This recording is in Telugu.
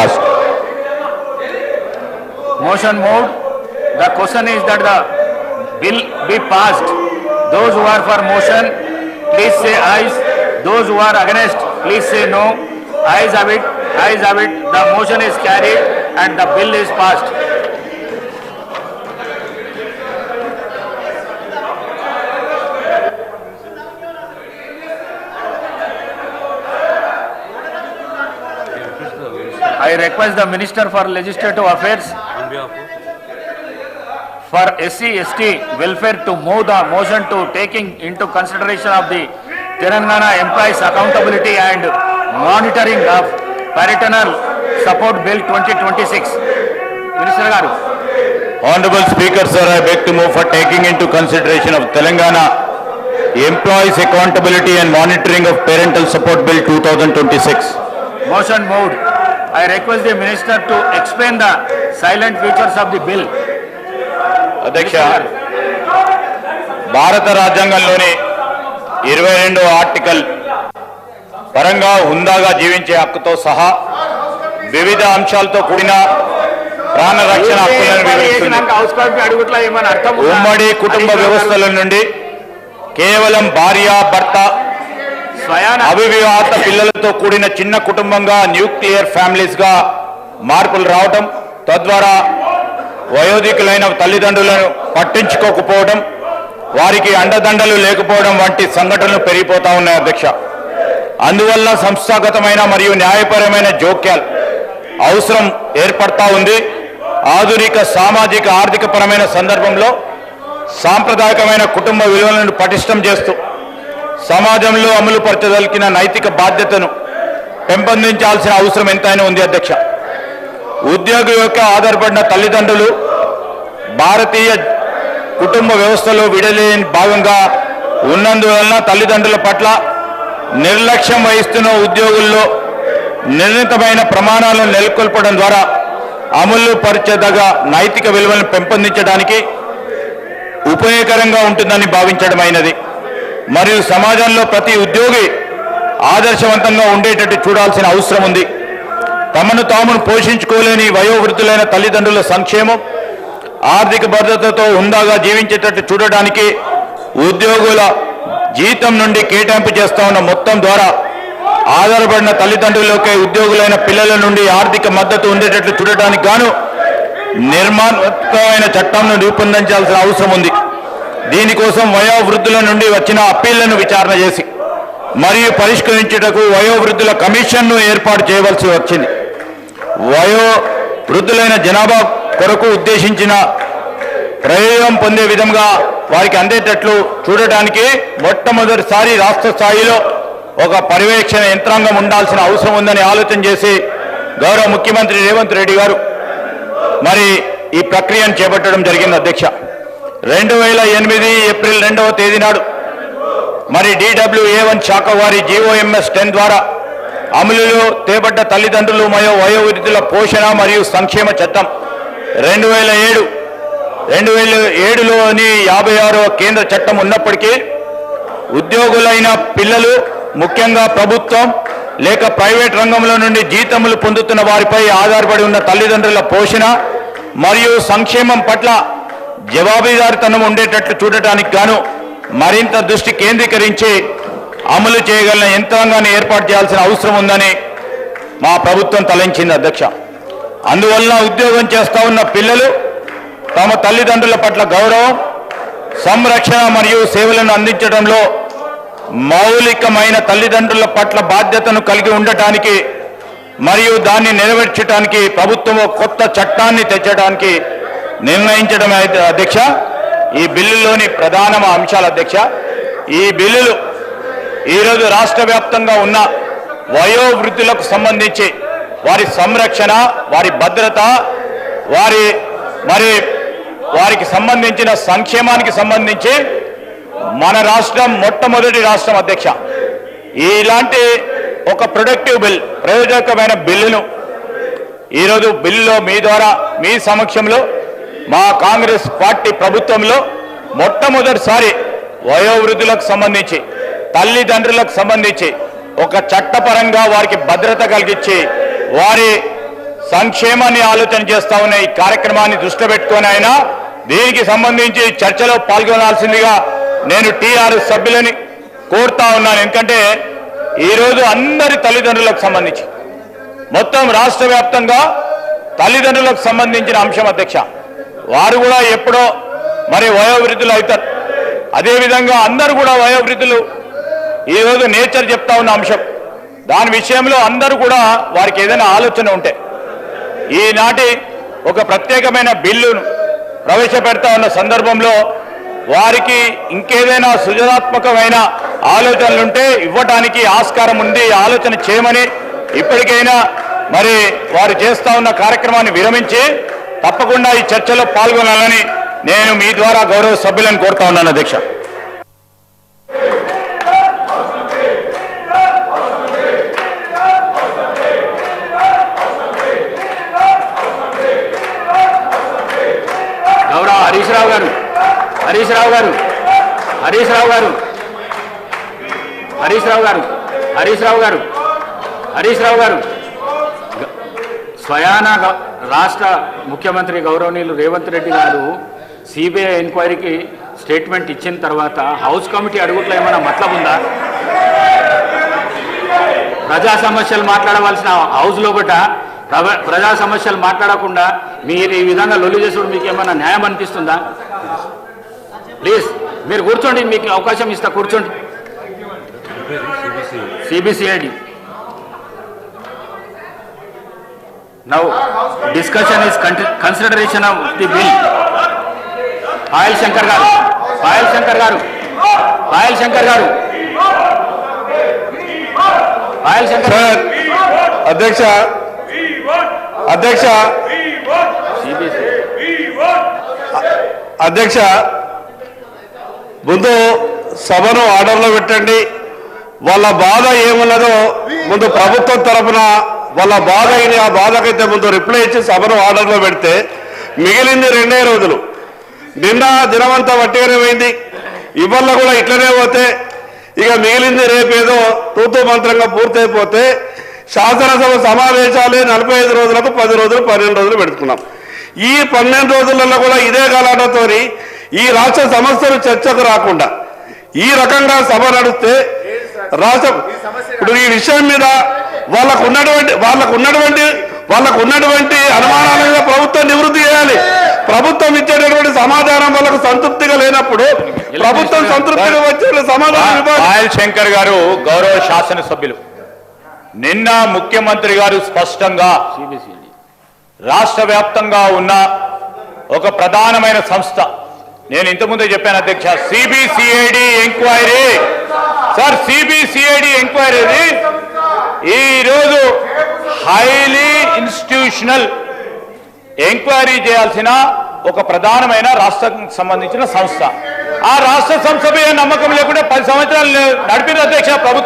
passed. Motion moved. The question is that the bill be passed. Those who are for motion, please say ayes. Those who are against, please say no. Ayes have it. Ayes have it. The motion is carried and the bill is passed. I request the Minister for Legislative Affairs for SC/ST welfare to move the motion to taking into consideration of the Telangana Employees Accountability and Monitoring of Parental Support Bill 2026. Minister Garu. Honorable Speaker, sir, I beg to move for taking into consideration of Telangana Employees Accountability and Monitoring of Parental Support Bill 2026. Motion moved. I request the Minister to explain the silent features of the bill. అధ్యక్ష, భారత రాజ్యాంగంలోని 22వ ఆర్టికల్ పరంగా హుందాగా జీవించే హక్కుతో సహా వివిధ అంశాలతో కూడిన ప్రాణ రక్షణ హక్కులను వివరిస్తుంది. ఉమ్మడి కుటుంబ వ్యవస్థల నుండి కేవలం భార్య భర్త అవివాహిత పిల్లలతో కూడిన చిన్న కుటుంబంగా న్యూక్లియర్ ఫ్యామిలీస్ గా మార్పులు రావడం, తద్వారా వయోధికులైన తల్లిదండ్రులను పట్టించుకోకపోవడం, వారికి అండదండలు లేకపోవడం వంటి సంఘటనలు పెరిగిపోతా ఉన్నాయి అధ్యక్ష. అందువల్ల సంస్థాగతమైన మరియు న్యాయపరమైన జోక్యాలు అవసరం ఏర్పడతా ఉంది. ఆధునిక సామాజిక ఆర్థిక పరమైన సందర్భంలో సాంప్రదాయకమైన కుటుంబ విలువలను పటిష్టం చేస్తూ సమాజంలో అమలు పరచదలికిన నైతిక బాధ్యతను పెంపొందించాల్సిన అవసరం ఎంతైనా ఉంది అధ్యక్ష. ఉద్యోగి యొక్క ఆధారపడిన తల్లిదండ్రులు భారతీయ కుటుంబ వ్యవస్థలో విడలేని భాగంగా ఉన్నందువలన తల్లిదండ్రుల పట్ల నిర్లక్ష్యం వహిస్తున్న ఉద్యోగుల్లో నిర్ణీతమైన ప్రమాణాలను నెలకొల్పడం ద్వారా అమలు పరిచదగ నైతిక విలువలను పెంపొందించడానికి ఉపయోగకరంగా ఉంటుందని భావించడమైనది. మరియు సమాజంలో ప్రతి ఉద్యోగి ఆదర్శవంతంగా ఉండేటట్టు చూడాల్సిన అవసరం ఉంది. తమను తామును పోషించుకోలేని వయోవృద్ధులైన తల్లిదండ్రుల సంక్షేమం, ఆర్థిక భద్రతతో హుందాగా జీవించేటట్టు చూడడానికి ఉద్యోగుల జీతం నుండి కేటాయింపు చేస్తా ఉన్న మొత్తం ద్వారా ఆధారపడిన తల్లిదండ్రులకే ఉద్యోగులైన పిల్లల నుండి ఆర్థిక మద్దతు ఉండేటట్లు చూడటానికి గాను నిర్మాణమైన చట్టంను రూపొందించాల్సిన అవసరం ఉంది. దీనికోసం వయోవృద్ధుల నుండి వచ్చిన అప్పీళ్లను విచారణ చేసి మరియు పరిష్కరించుటకు వయోవృద్ధుల కమిషన్ను ఏర్పాటు చేయవలసి వచ్చింది. వయోవృద్ధులైన జనాభా కొరకు ఉద్దేశించిన ప్రయోజనం పొందే విధంగా వారికి అందేటట్లు చూడటానికి మొట్టమొదటిసారి రాష్ట్ర స్థాయిలో ఒక పర్యవేక్షణ యంత్రాంగం ఉండాల్సిన అవసరం ఉందని ఆలోచన చేసి గౌరవ ముఖ్యమంత్రి రేవంత్ రెడ్డి గారు మరి ఈ ప్రక్రియను చేపట్టడం జరిగింది అధ్యక్ష. 2008 ఏప్రిల్ 2వ తేదీ నాడు మరి DWA1 శాఖ వారి GOMS 10 ద్వారా అమలులో తేబడ్డ తల్లిదండ్రులు మరియు వయోవృద్ధుల పోషణ మరియు సంక్షేమ చట్టం 2007లోని 56వ కేంద్ర చట్టం ఉన్నప్పటికీ ఉద్యోగులైన పిల్లలు, ముఖ్యంగా ప్రభుత్వం లేక ప్రైవేట్ రంగంలో నుండి జీతములు పొందుతున్న వారిపై ఆధారపడి ఉన్న తల్లిదండ్రుల పోషణ మరియు సంక్షేమం పట్ల జవాబుదారీతనం ఉండేటట్లు చూడటానికి గాను మరింత దృష్టి కేంద్రీకరించి అమలు చేయగలిగిన యంత్రాంగాన్ని ఏర్పాటు చేయాల్సిన అవసరం ఉందని మా ప్రభుత్వం తలంచింది అధ్యక్ష. అందువల్ల ఉద్యోగం చేస్తూ ఉన్న పిల్లలు తమ తల్లిదండ్రుల పట్ల గౌరవం, సంరక్షణ మరియు సేవలను అందించడంలో మౌలికమైన తల్లిదండ్రుల పట్ల బాధ్యతను కలిగి ఉండటానికి మరియు దాన్ని నెరవేర్చడానికి ప్రభుత్వం కొత్త చట్టాన్ని తెచ్చడానికి నిర్ణయించడం అధ్యక్ష ఈ బిల్లులోని ప్రధాన అంశాలు అధ్యక్ష. ఈ బిల్లులు ఈరోజు రాష్ట్ర వ్యాప్తంగా ఉన్న వయోవృద్ధులకు సంబంధించి వారి సంరక్షణ, వారి భద్రత, వారికి సంబంధించిన సంక్షేమానికి సంబంధించి మన రాష్ట్రం మొట్టమొదటి రాష్ట్రం అధ్యక్ష. ఇలాంటి ఒక ప్రొడక్టివ్ బిల్, ప్రయోజనకరమైన బిల్లును ఈరోజు బిల్లులో మీ ద్వారా మీ సమక్షంలో మా కాంగ్రెస్ పార్టీ ప్రభుత్వంలో మొట్టమొదటిసారి వయోవృద్ధులకు సంబంధించి, తల్లిదండ్రులకు సంబంధించి ఒక చట్టపరంగా వారికి భద్రత కలిగించి వారి సంక్షేమాన్ని ఆలోచన చేస్తా ఉన్న ఈ కార్యక్రమాన్ని దృష్టిలో పెట్టుకొని ఆయన దీనికి సంబంధించి చర్చలో పాల్గొనాల్సిందిగా నేను టీఆర్ఎస్ సభ్యులని కోరుతా ఉన్నాను. ఎందుకంటే ఈరోజు అందరి తల్లిదండ్రులకు సంబంధించి మొత్తం రాష్ట్ర వ్యాప్తంగా తల్లిదండ్రులకు సంబంధించిన అంశం అధ్యక్ష. వారు కూడా ఎప్పుడో మరి వయోవృద్ధులు అవుతారు. అదేవిధంగా అందరూ కూడా వయోవృద్ధులు ఈరోజు నేచర్ చెప్తా ఉన్న అంశం. దాని విషయంలో అందరూ కూడా వారికి ఏదైనా ఆలోచన ఉంటే ఈనాటి ఒక ప్రత్యేకమైన బిల్లును ప్రవేశపెడతా ఉన్న సందర్భంలో వారికి ఇంకేదైనా సృజనాత్మకమైన ఆలోచనలుంటే ఇవ్వడానికి ఆస్కారం ఉంది, ఆలోచన చేయమని ఇప్పటికైనా మరి వారు చేస్తా ఉన్న కార్యక్రమాన్ని విరమించి తప్పకుండా ఈ చర్చలో పాల్గొనాలని నేను మీ ద్వారా గౌరవ సభ్యులను కోరుతా ఉన్నాను అధ్యక్ష. గౌరవ హరీష్ రావు గారు, హరీష్ రావు గారు, హరీష్ రావు గారు, హరీష్ రావు గారు, హరీష్ రావు గారు, హరీష్ రావు గారు, స్వయాన రాష్ట్ర ముఖ్యమంత్రి గౌరవనీయులు రేవంత్ రెడ్డి గారు సిబిఐ ఎంక్వైరీకి స్టేట్మెంట్ ఇచ్చిన తర్వాత హౌస్ కమిటీ అడుగుట్లో ఏమైనా మతలబ్ ఉందా? ప్రజా సమస్యలు మాట్లాడవలసిన హౌస్ లోపట ప్రజా సమస్యలు మాట్లాడకుండా మీరు ఈ విధంగా లొల్లి చేసుడు మీకు ఏమైనా న్యాయం అనిపిస్తుందా? ప్లీజ్ మీరు కూర్చోండి, మీకు అవకాశం ఇస్తా, కూర్చోండి. CBCID now discussion is consideration of the bill. Payal Shankar గారు, పాయల్ శంకర్ గారు, పాయల్ శంకర్ గారు, పాయల్ శంకర్ గారు. అధ్యక్ష అధ్యక్ష అధ్యక్ష ముందు సభను ఆర్డర్లో పెట్టండి. వాళ్ళ బాధ ఏమున్నదో ముందు ప్రభుత్వం తరఫున వాళ్ళ బాధ అయిన ఆ బాధకైతే ముందు రిప్లై ఇచ్చి సభను ఆర్డర్లో పెడితే మిగిలింది 2 రోజులు. నిన్న దినమంతా వట్టిగానే పోయింది, ఇవాళ కూడా ఇట్లనే పోతే ఇక మిగిలింది రేపేదో తూతూ మంత్రంగా పూర్తయిపోతే శాసనసభ సమావేశాలే 45 రోజులకు 10 రోజులు 12 రోజులు పెట్టుకున్నాం. ఈ 12 రోజులలో కూడా ఇదే గలాటతో ఈ రాష్ట్ర సమస్యలు చర్చకు రాకుండా ఈ రకంగా సభ నడిస్తే రాష్ట్ర ఇప్పుడు ఈ విషయం మీద వాళ్ళకు ఉన్నటువంటి అనుమానాల మీద ప్రభుత్వం నివృత్తి చేయాలి. ప్రభుత్వం ఇచ్చేటటువంటి సమాధానం వాళ్ళకు సంతృప్తిగా లేనప్పుడు ప్రభుత్వం సంతృప్తిగా వచ్చే సమాధానం ఇవ్వాలి. పాయల్ శంకర్ గారు గౌరవ శాసనసభ్యులు, నిన్న ముఖ్యమంత్రి గారు స్పష్టంగా రాష్ట్ర వ్యాప్తంగా ఉన్న ఒక ప్రధానమైన సంస్థ, నేను ఇంతకుముందే చెప్పాను అధ్యక్ష, CBCID enquiry. Sir CBCID enquiry ఈరోజు హైలీ ఇన్స్టిట్యూషనల్ ఎంక్వైరీ చేయాల్సిన ఒక ప్రధానమైన రాష్ట్రానికి సంబంధించిన సంస్థ. ఆ రాష్ట్ర సంస్థ నమ్మకం లేకుండా 10 సంవత్సరాలు నడిపిన అధ్యక్ష ప్రభుత్వం.